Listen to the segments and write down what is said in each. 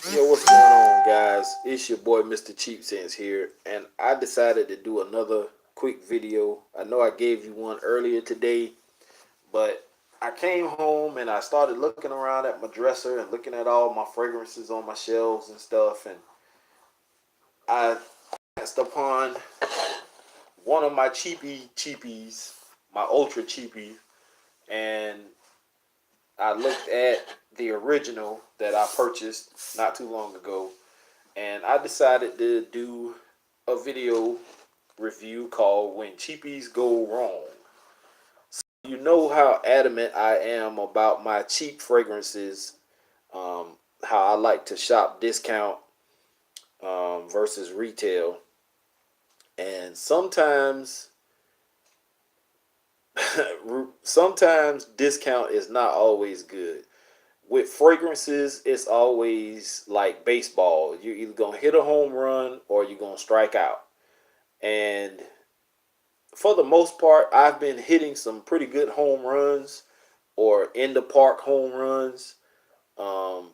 Yo, what's going on, guys? It's your boy, Mr. Cheap Sense here, and I decided to do another quick video. I know I gave you one earlier today, but I came home and I started looking around at my dresser and looking at all my fragrances on my shelves and stuff, and I chanced upon one of my cheapies, my ultra cheapie, and I looked at the original that I purchased not too long ago, and I decided to do a video review called When Cheapies Go Wrong. You know how adamant I am about my cheap fragrances, how I like to shop discount versus retail. And sometimes discount is not always good. With fragrances, it's always like baseball. You're either gonna hit a home run or you're gonna strike out. And for the most part, I've been hitting some pretty good home runs or in the park home runs. Um,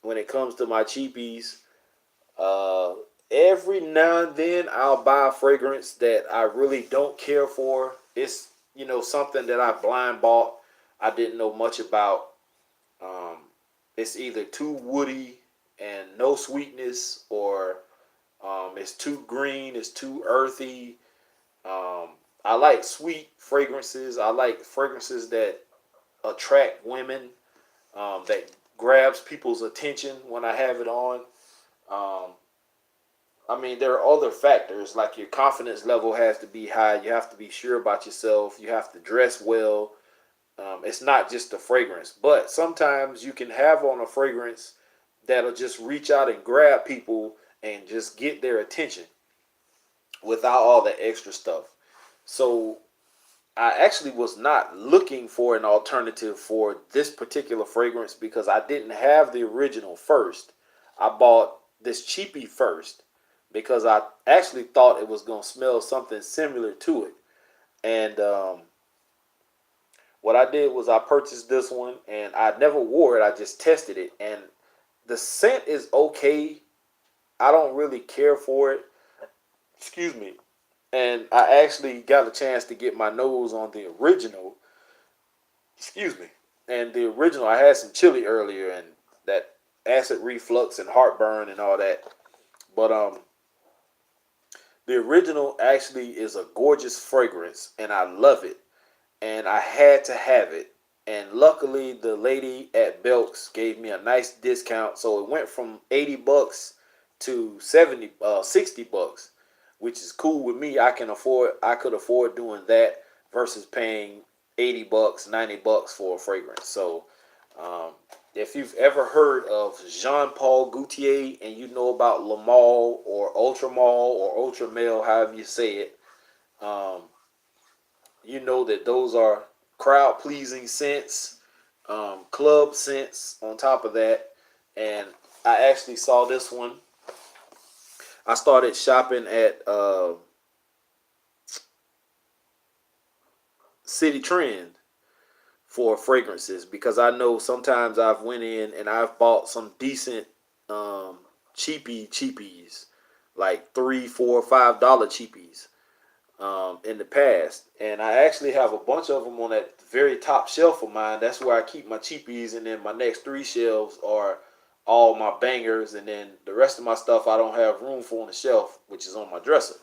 when it comes to my cheapies, uh, every now and then I'll buy a fragrance that I really don't care for. It's something that I blind bought. I didn't know much about. Um, it's either too woody and no sweetness, or it's too green, it's too earthy. Um, I like sweet fragrances. I like fragrances that attract women, that grabs people's attention when I have it on. Um, I mean, there are other factors like your confidence level has to be high. You have to be sure about yourself. You have to dress well. It's not just the fragrance, but sometimes you can have on a fragrance that'll just reach out and grab people and just get their attention without all the extra stuff. So I actually was not looking for an alternative for this particular fragrance because I didn't have the original first. I bought this cheapie first because I actually thought it was going to smell something similar to it. And what I did was I purchased this one and I never wore it. I just tested it. And the scent is okay. I don't really care for it. Excuse me. And I actually got a chance to get my nose on the original. Excuse me. And the original, I had some chili earlier, and that acid reflux and heartburn and all that. But the original actually is a gorgeous fragrance, and I love it. And I had to have it. And luckily, the lady at Belk's gave me a nice discount, so it went from $80 to 60 bucks, which is cool with me. I could afford doing that versus paying $80, $90 for a fragrance. So, um, if you've ever heard of Jean Paul Gaultier and you know about Lamal or Ultramal or Ultramel, however you say it, um, you know that those are crowd pleasing scents, club scents on top of that. And I actually saw this one. I started shopping at City Trend for fragrances because I know sometimes I've went in and I've bought some decent um, cheapies, like $3, $4, $5 cheapies in the past, and I actually have a bunch of them on that very top shelf of mine. That's where I keep my cheapies, and then my next three shelves are all my bangers, and then the rest of my stuff I don't have room for on the shelf, which is on my dresser.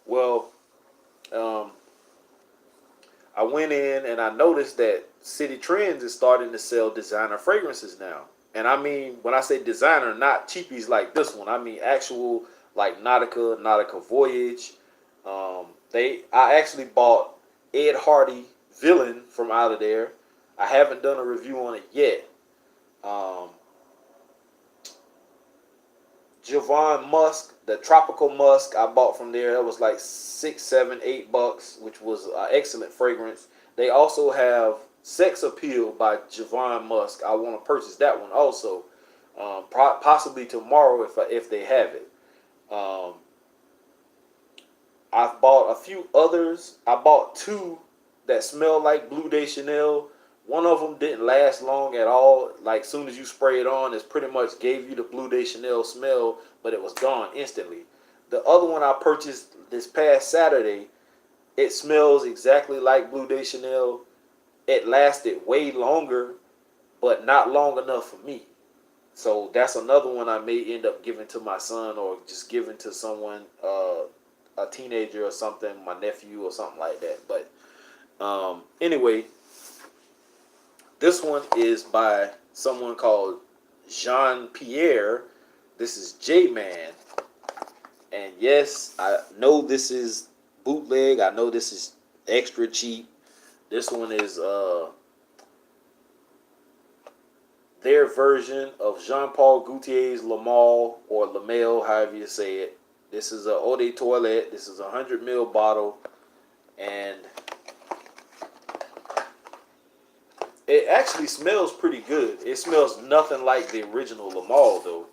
Well, um, I went in and I noticed that City Trends is starting to sell designer fragrances now. And I mean, when I say designer, not cheapies like this one. I mean actual like Nautica Voyage. I actually bought Ed Hardy Villain from out of there. I haven't done a review on it yet. Um, Javon Musk, the tropical musk I bought from there. That was like 6, 7, $8, which was an excellent fragrance. They also have Sex Appeal by Javon Musk. I want to purchase that one also, possibly tomorrow if they have it. Um, I've bought a few others. I bought two that smell like Blue de Chanel, One of them didn't last long at all. Like soon as you spray it on, it pretty much gave you the Blue de Chanel smell, but it was gone instantly. The other one I purchased this past Saturday, it smells exactly like Blue de Chanel. It lasted way longer, but not long enough for me. So that's another one I may end up giving to my son or just giving to someone, a teenager or something, my nephew or something like that. But anyway, this one is by someone called Pierre. This is J-Man. And yes, I know this is bootleg. I know this is extra cheap. This one is their version of Jean-Paul Gaultier's Lamal or Lamel, however you say it. This is a eau de toilette. This is a 100 ml bottle. And it actually smells pretty good. It smells nothing like the original Lamal though.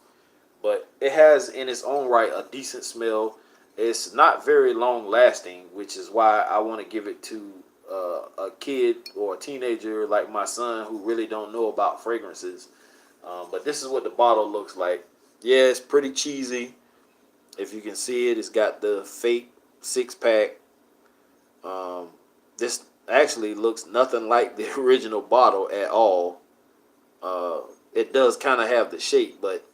But it has in its own right a decent smell. It's not very long lasting, which is why I want to give it to a kid or a teenager like my son who really don't know about fragrances. But this is what the bottle looks like. Yeah, it's pretty cheesy. If you can see it, it's got the fake 6-pack. This actually looks nothing like the original bottle at all. It does kind of have the shape, but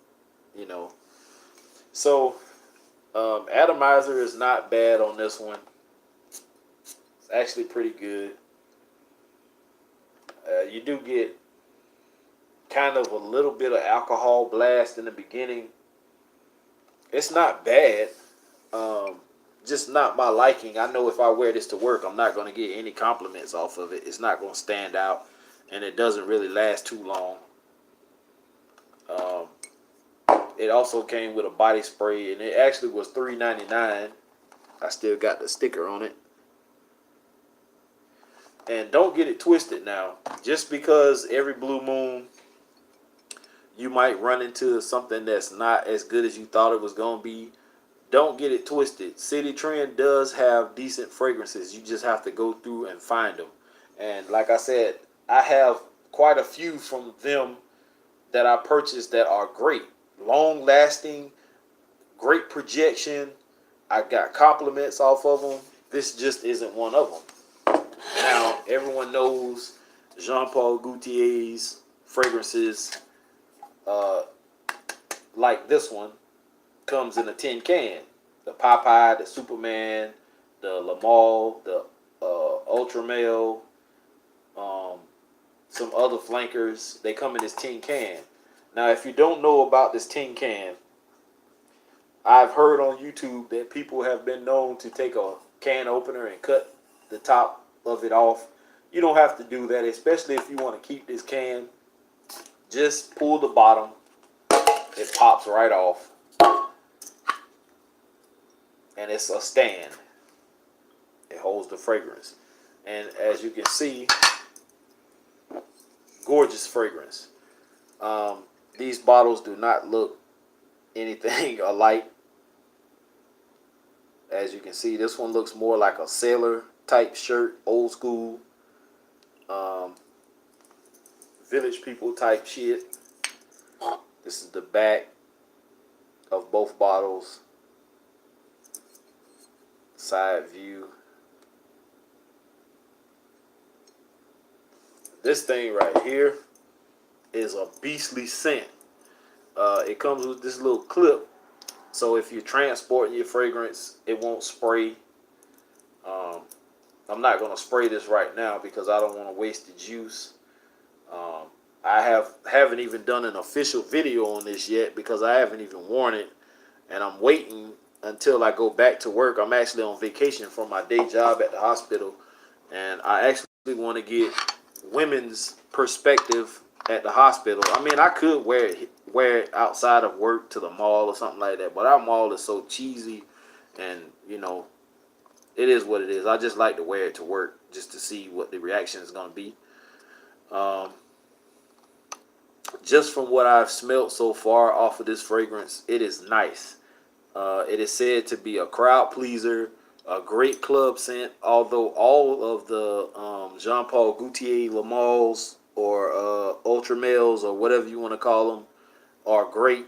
you know. So atomizer is not bad on this one. It's actually pretty good. You do get kind of a little bit of alcohol blast in the beginning. It's not bad. Just not my liking. I know if I wear this to work, I'm not going to get any compliments off of it. It's not going to stand out, and it doesn't really last too long. It also came with a body spray, and it actually was $3.99. I still got the sticker on it. And don't get it twisted now. Just because every blue moon you might run into something that's not as good as you thought it was going to be, don't get it twisted. City Trend does have decent fragrances. You just have to go through and find them. And like I said, I have quite a few from them that I purchased that are great. Long lasting, great projection. I got compliments off of them. This just isn't one of them. Now, everyone knows Jean-Paul Gaultier's fragrances, like this one, comes in a tin can. The Popeye, the Superman, the Lamal, the Ultra Male, some other flankers. They come in this tin can. Now, if you don't know about this tin can, I've heard on YouTube that people have been known to take a can opener and cut the top of it off. You don't have to do that, especially if you want to keep this can. Just pull the bottom. It pops right off. And it's a stand. It holds the fragrance. And as you can see, gorgeous fragrance. These bottles do not look anything alike. As you can see, this one looks more like a sailor type shirt, old school, village people type shit. This is the back of both bottles. Side view. This thing right here is a beastly scent. It comes with this little clip, so if you're transporting your fragrance, it won't spray. I'm not going to spray this right now because I don't want to waste the juice. I haven't even done an official video on this yet because I haven't even worn it, and I'm waiting until I go back to work. I'm actually on vacation from my day job at the hospital, and I actually want to get women's perspective at the hospital. I mean, I could wear it outside of work to the mall or something like that, but our mall is so cheesy, and you know, it is what it is. I just like to wear it to work just to see what the reaction is going to be. Just from what I've smelled so far off of this fragrance, it is nice. It is said to be a crowd pleaser, A great club scent, although all of the Jean Paul Gaultier Lamals or Ultra Males or whatever you want to call them are great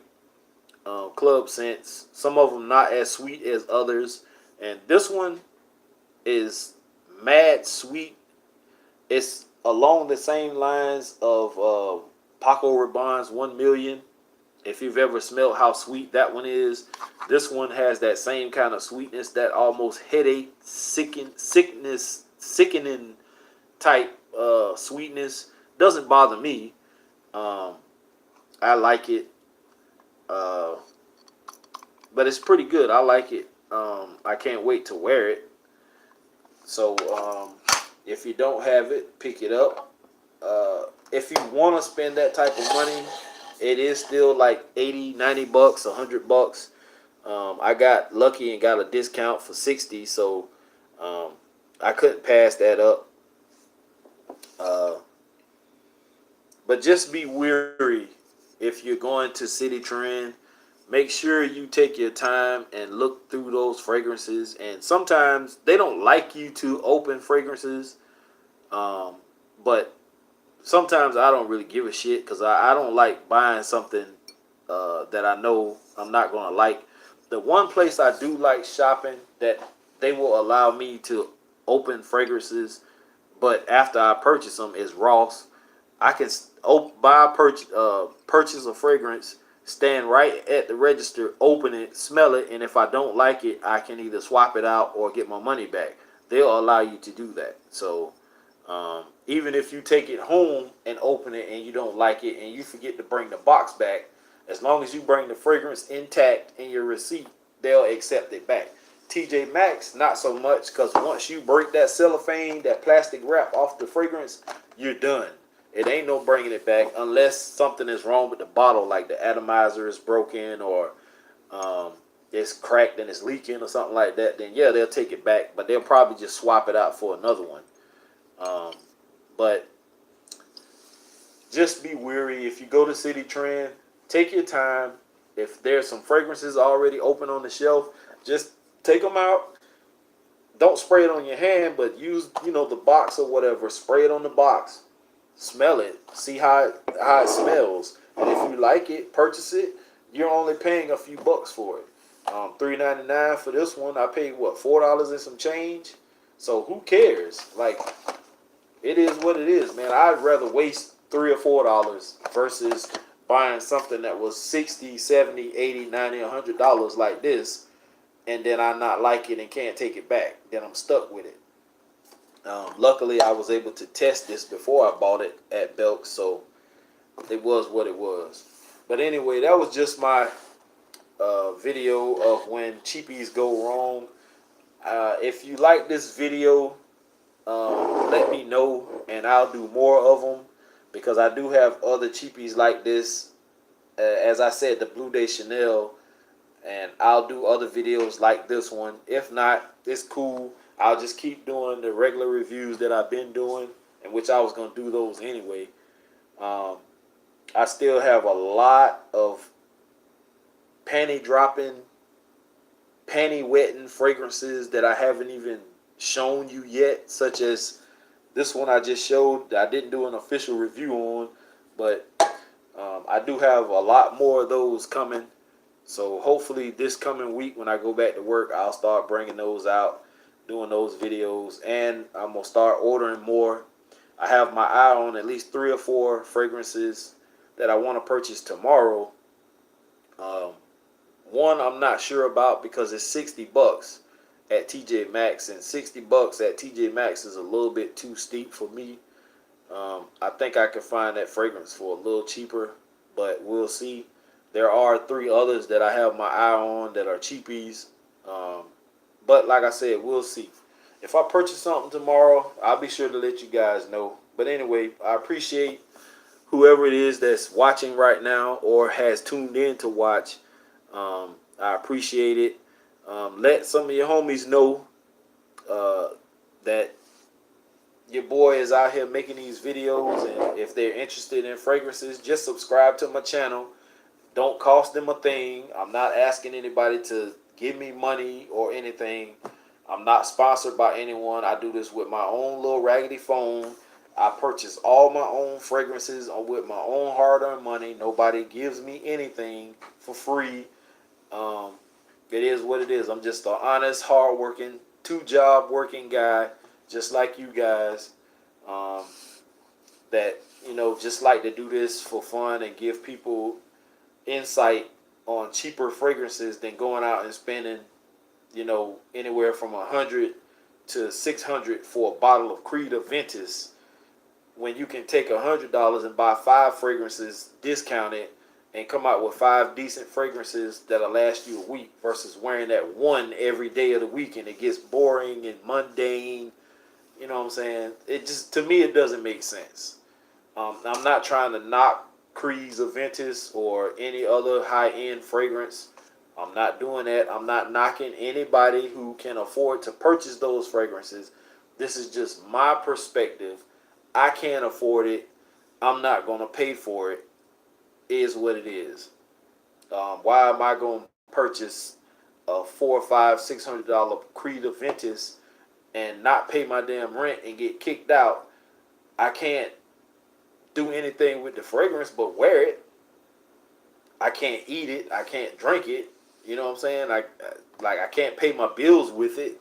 club scents. Some of them not as sweet as others, and this one is mad sweet. It's along the same lines of Paco Rabanne's 1 Million. If you've ever smelled how sweet that one is, this one has that same kind of sweetness, that almost headache, sickening type sweetness. Doesn't bother me. I like it, but it's pretty good. I like it. I can't wait to wear it. So if you don't have it, pick it up. If you want to spend that type of money, it is still like 80, 90 bucks, $100. I got lucky and got a discount for 60, so I couldn't pass that up. But just be wary if you're going to City Trend. Make sure you take your time and look through those fragrances. And sometimes they don't like you to open fragrances, but sometimes I don't really give a shit because I don't like buying something that I know I'm not going to like. The one place I do like shopping that they will allow me to open fragrances, but after I purchase them, is Ross. I can purchase a fragrance, stand right at the register, open it, smell it, and if I don't like it, I can either swap it out or get my money back. They'll allow you to do that. So even if you take it home and open it and you don't like it and you forget to bring the box back, as long as you bring the fragrance intact in your receipt, they'll accept it back. TJ Maxx, not so much, because once you break that cellophane, that plastic wrap off the fragrance, you're done. It ain't no bringing it back unless something is wrong with the bottle, like the atomizer is broken or it's cracked and it's leaking or something like that. Then yeah, they'll take it back, but they'll probably just swap it out for another one. But just be wary if you go to City Trend. Take your time. If there's some fragrances already open on the shelf, just take them out. Don't spray it on your hand, but use the box or whatever. Spray it on the box. Smell it. See how it smells. And if you like it, purchase it. You're only paying a few bucks for it. $3.99 for this one. I paid $4 and some change. So who cares? Like, it is what it is, man. I'd rather waste $3 or $4 versus buying something that was $60, $70, $80, $90, $100 like this, and then I not like it and can't take it back. Then I'm stuck with it. Luckily, I was able to test this before I bought it at Belk, so it was what it was. But anyway, that was just my video of when cheapies go wrong. If you like this video, let me know, and I'll do more of them, because I do have other cheapies like this. As I said, the Blue Day Chanel, and I'll do other videos like this one. If not, it's cool. I'll just keep doing the regular reviews that I've been doing, and which I was going to do those anyway. I still have a lot of panty dropping, panty wetting fragrances that I haven't even shown you yet, such as this one I just showed. I didn't do an official review on, but I do have a lot more of those coming. So hopefully this coming week when I go back to work, I'll start bringing those out, doing those videos, and I'm going to start ordering more. I have my eye on at least 3 or 4 fragrances that I want to purchase tomorrow. One I'm not sure about because it's $60 at TJ Maxx, and $60 at TJ Maxx is a little bit too steep for me. I think I could find that fragrance for a little cheaper, but we'll see. There are 3 others that I have my eye on that are cheapies. But like I said, we'll see. If I purchase something tomorrow, I'll be sure to let you guys know. But anyway, I appreciate whoever it is that's watching right now or has tuned in to watch. I appreciate it. Let some of your homies know that your boy is out here making these videos, and if they're interested in fragrances, just subscribe to my channel. Don't cost them a thing. I'm not asking anybody to give me money or anything. I'm not sponsored by anyone. I do this with my own little raggedy phone. I purchase all my own fragrances with my own hard-earned money. Nobody gives me anything for free. Um, it is what it is. I'm just an honest, hard-working, two-job working guy, just like you guys. Um, that just like to do this for fun and give people insight on cheaper fragrances than going out and spending anywhere from 100 to 600 for a bottle of Creed Aventus, when you can take $100 and buy 5 fragrances discounted and come out with 5 decent fragrances that'll last you a week, versus wearing that one every day of the week and it gets boring and mundane. You know what I'm saying? It just, to me, it doesn't make sense. I'm not trying to knock Creed's Aventus or any other high-end fragrance. I'm not doing that. I'm not knocking anybody who can afford to purchase those fragrances. This is just my perspective. I can't afford it. I'm not going to pay for it. It is what it is. Why am I going to purchase a $400, $500, Creed Aventus and not pay my damn rent and get kicked out? I can't do anything with the fragrance but wear it. I can't eat it. I can't drink it. You know what I'm saying? I can't pay my bills with it.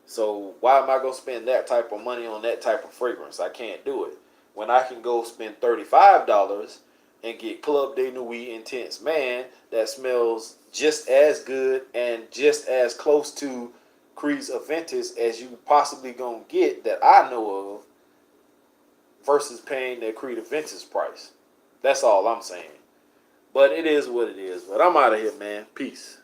So why am I going to spend that type of money on that type of fragrance? I can't do it. When I can go spend $35 and get Club de Nuit Intense Man that smells just as good and just as close to Creed's Aventus as you possibly going to get that I know of, versus paying that Creed Aventus price. That's all I'm saying. But it is what it is. But I'm out of here, man. Peace.